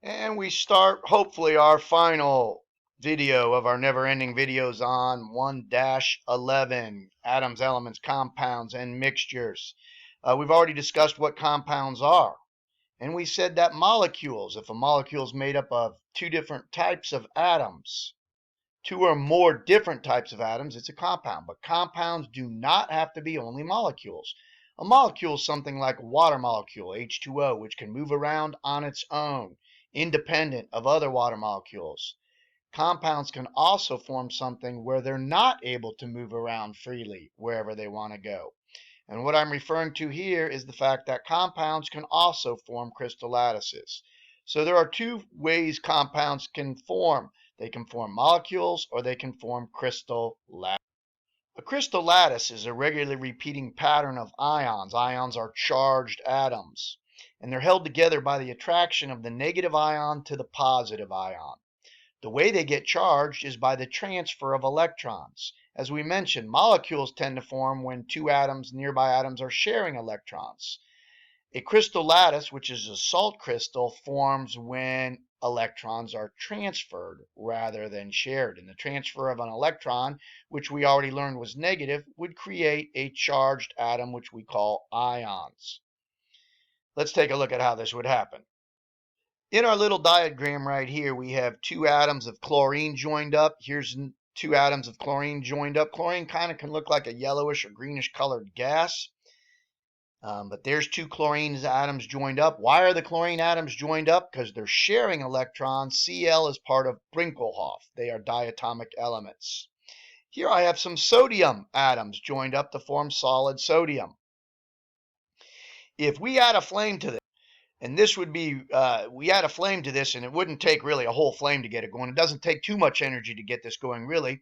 And we start, hopefully, our final video of our never-ending videos on 1-11, atoms, elements, compounds, and mixtures. We've already discussed what compounds are. And we said that molecules, if a molecule is made up of two different types of atoms, two or more different types of atoms, it's a compound. But compounds do not have to be only molecules. A molecule is something like a water molecule, H2O, which can move around on its own, independent of other water molecules. Compounds can also form something where they're not able to move around freely wherever they want to go. And what I'm referring to here is the fact that compounds can also form crystal lattices. So there are two ways compounds can form. They can form molecules or they can form crystal lattices. A crystal lattice is a regularly repeating pattern of ions. Ions are charged atoms, and they're held together by the attraction of the negative ion to the positive ion. The way they get charged is by the transfer of electrons. As we mentioned, molecules tend to form when two atoms, nearby atoms, are sharing electrons. A crystal lattice, which is a salt crystal, forms when electrons are transferred rather than shared. And the transfer of an electron, which we already learned was negative, would create a charged atom, which we call ions. Let's take a look at how this would happen. In our little diagram right here, we have two atoms of chlorine joined up. Here's two atoms of chlorine joined up. Chlorine kind of can look like a yellowish or greenish colored gas. But there's two chlorine atoms joined up. Why are the chlorine atoms joined up? Because they're sharing electrons. Cl is part of Brinkelhoff. They are diatomic elements. Here I have some sodium atoms joined up to form solid sodium. If we add a flame to this, and this would be, we add a flame to this, and it wouldn't take really a whole flame to get it going. It doesn't take too much energy to get this going, really.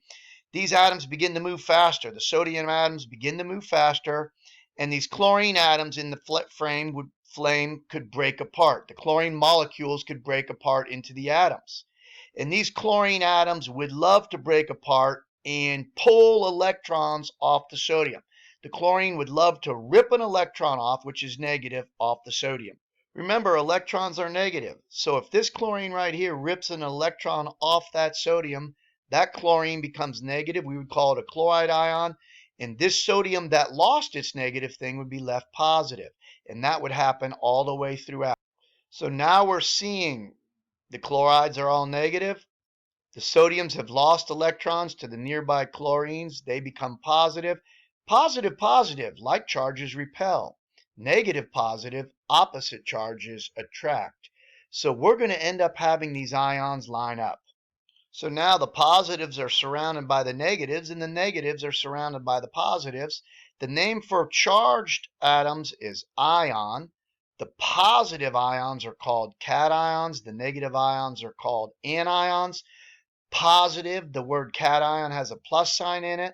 These atoms begin to move faster. The sodium atoms begin to move faster, and these chlorine atoms in the flame could break apart. The chlorine molecules could break apart into the atoms. And these chlorine atoms would love to break apart and pull electrons off the sodium. The chlorine would love to rip an electron off, which is negative, off the sodium. Remember, electrons are negative. So if this chlorine right here rips an electron off that sodium, that chlorine becomes negative. We would call it a chloride ion. And this sodium that lost its negative thing would be left positive. And that would happen all the way throughout. So now we're seeing the chlorides are all negative. The sodiums have lost electrons to the nearby chlorines. They become positive. Positive, positive, like charges repel. Negative, positive, opposite charges attract. So we're going to end up having these ions line up. So now the positives are surrounded by the negatives, and the negatives are surrounded by the positives. The name for charged atoms is ion. The positive ions are called cations. The negative ions are called anions. Positive, the word cation has a plus sign in it.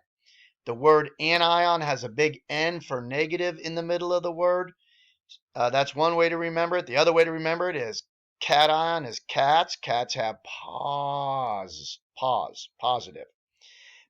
The word anion has a big N for negative in the middle of the word. That's one way to remember it. The other way to remember it is cation is cats. Cats have paws, positive.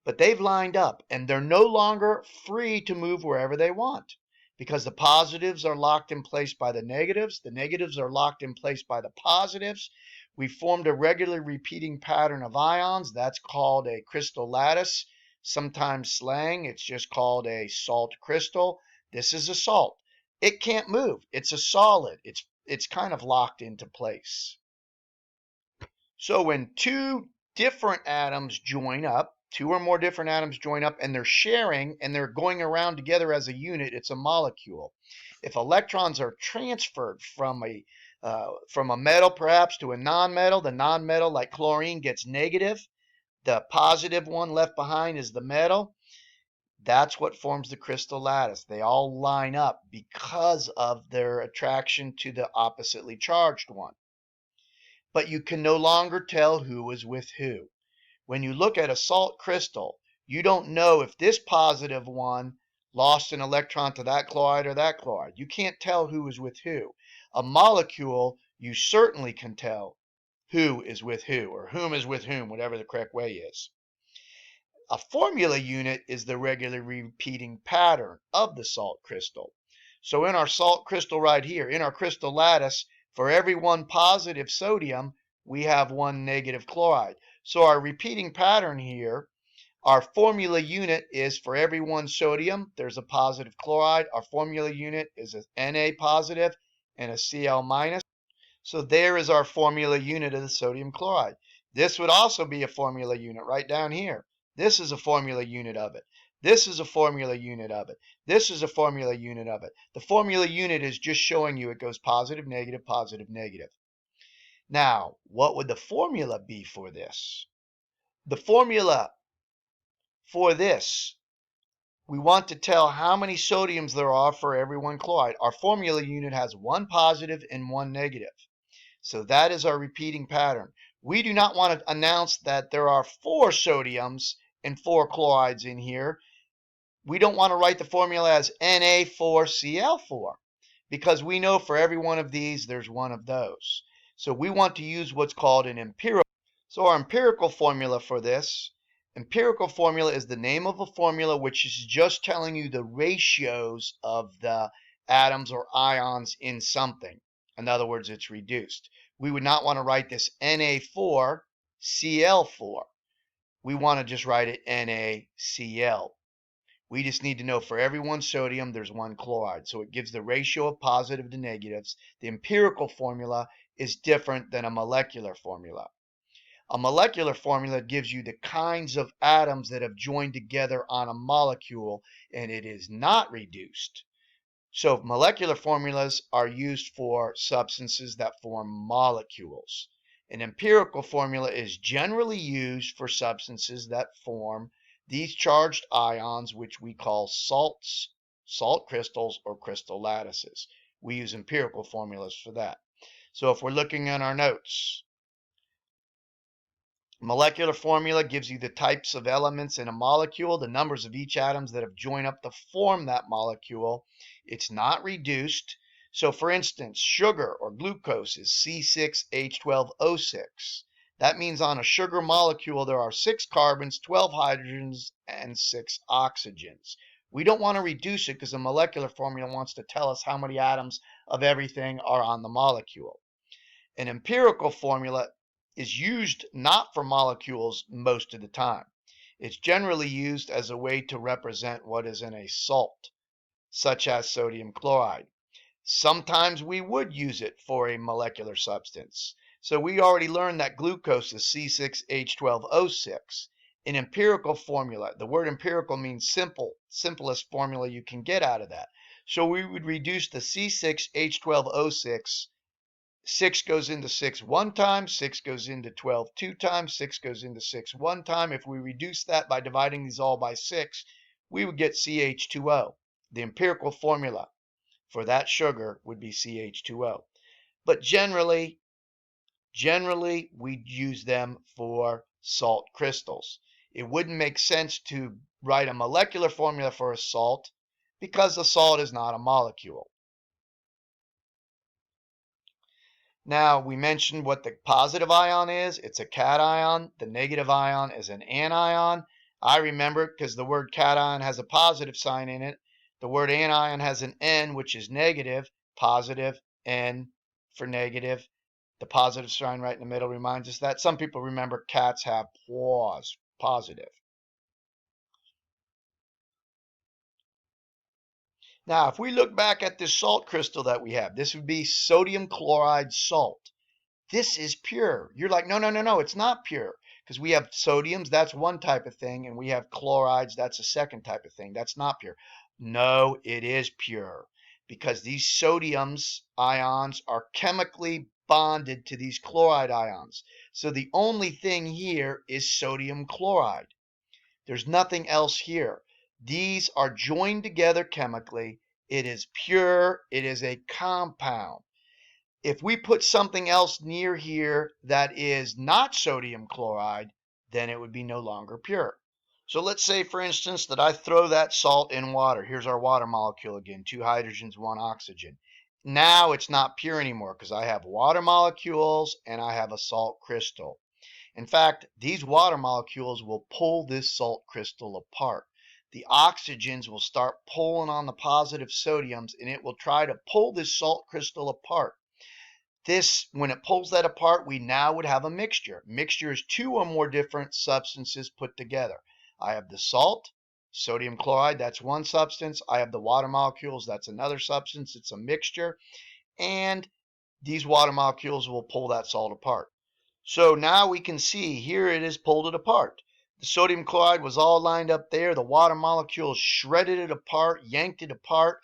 But they've lined up and they're no longer free to move wherever they want because the positives are locked in place by the negatives are locked in place by the positives. We formed a regularly repeating pattern of ions. That's called a crystal lattice. Sometimes slang, it's just called a salt crystal. This is a salt. It can't move. It's a solid. It's kind of locked into place. So when two different atoms join up, two or more different atoms join up, and they're sharing and they're going around together as a unit, it's a molecule. If electrons are transferred from a metal perhaps to a nonmetal, the nonmetal, like chlorine, gets negative. The positive one left behind is the metal. That's what forms the crystal lattice. They all line up because of their attraction to the oppositely charged one. But you can no longer tell who is with who. When you look at a salt crystal, you don't know if this positive one lost an electron to that chloride or that chloride. You can't tell who is with who. A molecule, you certainly can tell who is with who, or whom is with whom, whatever the correct way is. A formula unit is the regularly repeating pattern of the salt crystal. So in our salt crystal right here, in our crystal lattice, For every one positive sodium, we have one negative chloride. So our repeating pattern here, our formula unit is for every one sodium, there's a positive chloride. Our formula unit is a Na positive and a Cl minus. So there is our formula unit of the sodium chloride. This would also be a formula unit right down here. This is a formula unit of it. This is a formula unit of it. This is a formula unit of it. The formula unit is just showing you it goes positive, negative, positive, negative. Now, what would the formula be for this? The formula for this, we want to tell how many sodiums there are for every one chloride. Our formula unit has one positive and one negative. So that is our repeating pattern. We do not want to announce that there are 4 sodiums and 4 chlorides in here. We don't want to write the formula as Na4Cl4 because we know for every one of these there's one of those. So we want to use what's called an empirical. So our empirical formula for this, empirical formula is the name of a formula which is just telling you the ratios of the atoms or ions in something. In other words, it's reduced. We would not want to write this Na4Cl4. We want to just write it NaCl. We just need to know for every one sodium, there's one chloride. So it gives the ratio of positive to negatives. The empirical formula is different than a molecular formula. A molecular formula gives you the kinds of atoms that have joined together on a molecule, and it is not reduced. So molecular formulas are used for substances that form molecules. An empirical formula is generally used for substances that form these charged ions, which we call salts, salt crystals, or crystal lattices. We use empirical formulas for that. So if we're looking at our notes, molecular formula gives you the types of elements in a molecule, the numbers of each atoms that have joined up to form that molecule. It's not reduced. So for instance, sugar or glucose is C6H12O6. That means on a sugar molecule there are 6 carbons, 12 hydrogens, and 6 oxygens. We don't want to reduce it because the molecular formula wants to tell us how many atoms of everything are on the molecule. An empirical formula is used not for molecules most of the time. It's generally used as a way to represent what is in a salt, such as sodium chloride. Sometimes we would use it for a molecular substance. So we already learned that glucose is C6H12O6. An empirical formula, the word empirical means simple, simplest formula you can get out of that. So we would reduce the C6H12O6. 6 goes into 6 one time, 6 goes into 12 two times, 6 goes into 6 one time. If we reduce that by dividing these all by 6, we would get CH2O. The empirical formula for that sugar would be CH2O. But generally, we use them for salt crystals. It wouldn't make sense to write a molecular formula for a salt because the salt is not a molecule. Now, we mentioned what the positive ion is. It's a cation. The negative ion is an anion. I remember because the word cation has a positive sign in it. The word anion has an N, which is negative, positive, N for negative. The positive sign right in the middle reminds us that. Some people remember cats have paws, positive. Now, if we look back at this salt crystal that we have, this would be sodium chloride salt. This is pure. You're like, no, no, no, no, it's not pure. Because we have sodiums, that's one type of thing, and we have chlorides, that's a second type of thing. That's not pure. No, it is pure. Because these sodiums ions are chemically bonded to these chloride ions. So the only thing here is sodium chloride. There's nothing else here. These are joined together chemically. It is pure. It is a compound. If we put something else near here that is not sodium chloride, then it would be no longer pure. So let's say, for instance, that I throw that salt in water. Here's our water molecule again, 2 hydrogens, 1 oxygen. Now it's not pure anymore because I have water molecules and I have a salt crystal. In fact, these water molecules will pull this salt crystal apart. The oxygens will start pulling on the positive sodiums and it will try to pull this salt crystal apart. This, when it pulls that apart, we now would have a mixture. Mixture is two or more different substances put together. I have the salt, sodium chloride, that's one substance. I have the water molecules, that's another substance. It's a mixture. And these water molecules will pull that salt apart. So now we can see here it is pulled it apart. The sodium chloride was all lined up there. The water molecules shredded it apart, yanked it apart,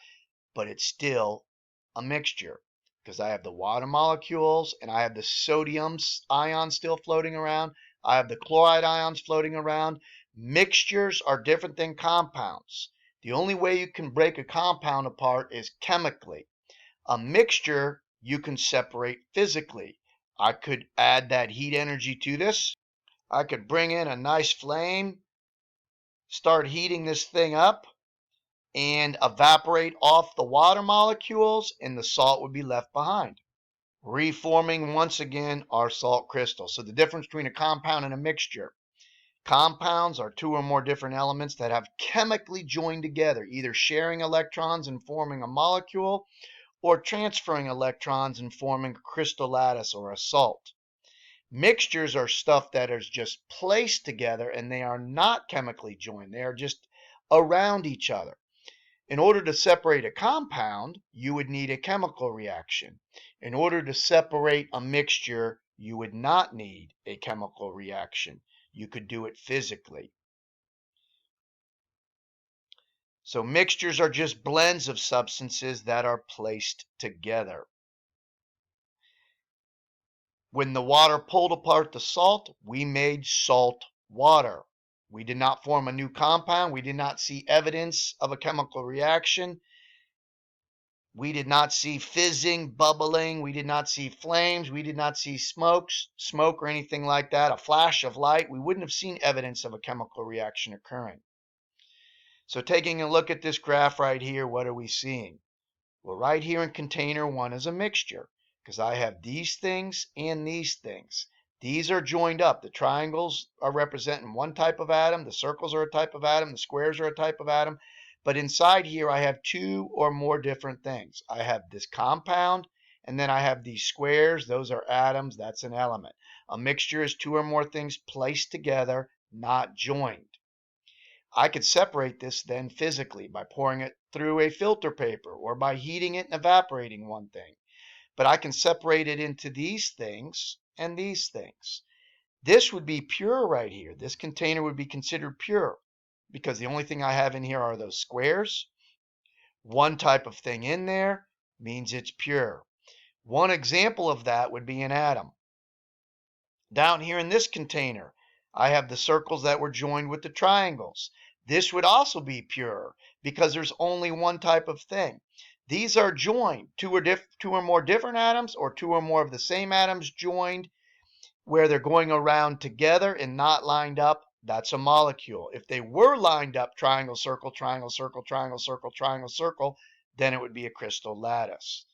but it's still a mixture because I have the water molecules and I have the sodium ions still floating around. I have the chloride ions floating around. Mixtures are different than compounds. The only way you can break a compound apart is chemically. A mixture you can separate physically. I could add that heat energy to this. I could bring in a nice flame, start heating this thing up, and evaporate off the water molecules, and the salt would be left behind, reforming once again our salt crystal. So the difference between a compound and a mixture. Compounds are two or more different elements that have chemically joined together, either sharing electrons and forming a molecule, or transferring electrons and forming a crystal lattice or a salt. Mixtures are stuff that is just placed together and they are not chemically joined. They are just around each other. In order to separate a compound, you would need a chemical reaction. In order to separate a mixture, you would not need a chemical reaction. You could do it physically. So mixtures are just blends of substances that are placed together. When the water pulled apart the salt, we made salt water. We did not form a new compound. We did not see evidence of a chemical reaction. We did not see fizzing, bubbling. We did not see flames. We did not see smoke or anything like that, a flash of light. We wouldn't have seen evidence of a chemical reaction occurring. So taking a look at this graph right here, what are we seeing? Well, right here in container 1 is a mixture because I have these things and these things. These are joined up. The triangles are representing one type of atom. The circles are a type of atom. The squares are a type of atom. But inside here, I have two or more different things. I have this compound, and then I have these squares. Those are atoms. That's an element. A mixture is two or more things placed together, not joined. I could separate this then physically by pouring it through a filter paper or by heating it and evaporating one thing. But I can separate it into these things and these things. This would be pure right here. This container would be considered pure because the only thing I have in here are those squares. One type of thing in there means it's pure. One example of that would be an atom. Down here in this container, I have the circles that were joined with the triangles. This would also be pure because there's only one type of thing. These are joined, two or more different atoms or two or more of the same atoms joined where they're going around together and not lined up. That's a molecule. If they were lined up, triangle, circle, triangle, circle, triangle, circle, triangle, circle, then it would be a crystal lattice.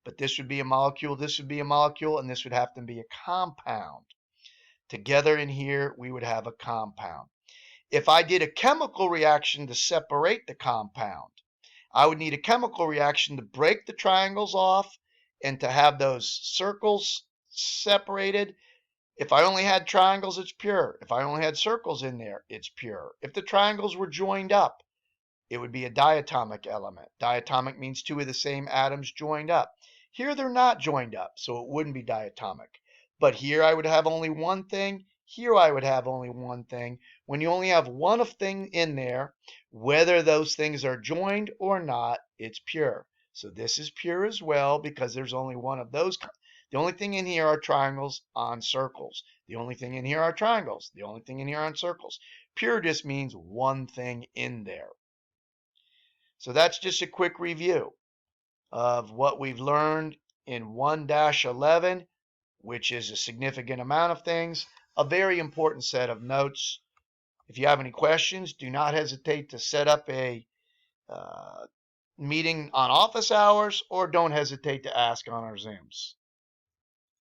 But this would be a molecule, this would be a molecule, and this would have to be a compound. Together in here, we would have a compound. If I did a chemical reaction to separate the compound, I would need a chemical reaction to break the triangles off and to have those circles separated. If I only had triangles, it's pure. If I only had circles in there, it's pure. If the triangles were joined up, it would be a diatomic element. Diatomic means two of the same atoms joined up. Here they're not joined up, so it wouldn't be diatomic. But here I would have only one thing. Here I would have only one thing. When you only have one of thing in there, whether those things are joined or not, it's pure. So this is pure as well because there's only one of those. The only thing in here are triangles on circles. The only thing in here are triangles. The only thing in here are circles. Pure just means one thing in there. So that's just a quick review of what we've learned in 1-11, which is a significant amount of things, a very important set of notes. If you have any questions, do not hesitate to set up a meeting on office hours or don't hesitate to ask on our Zooms.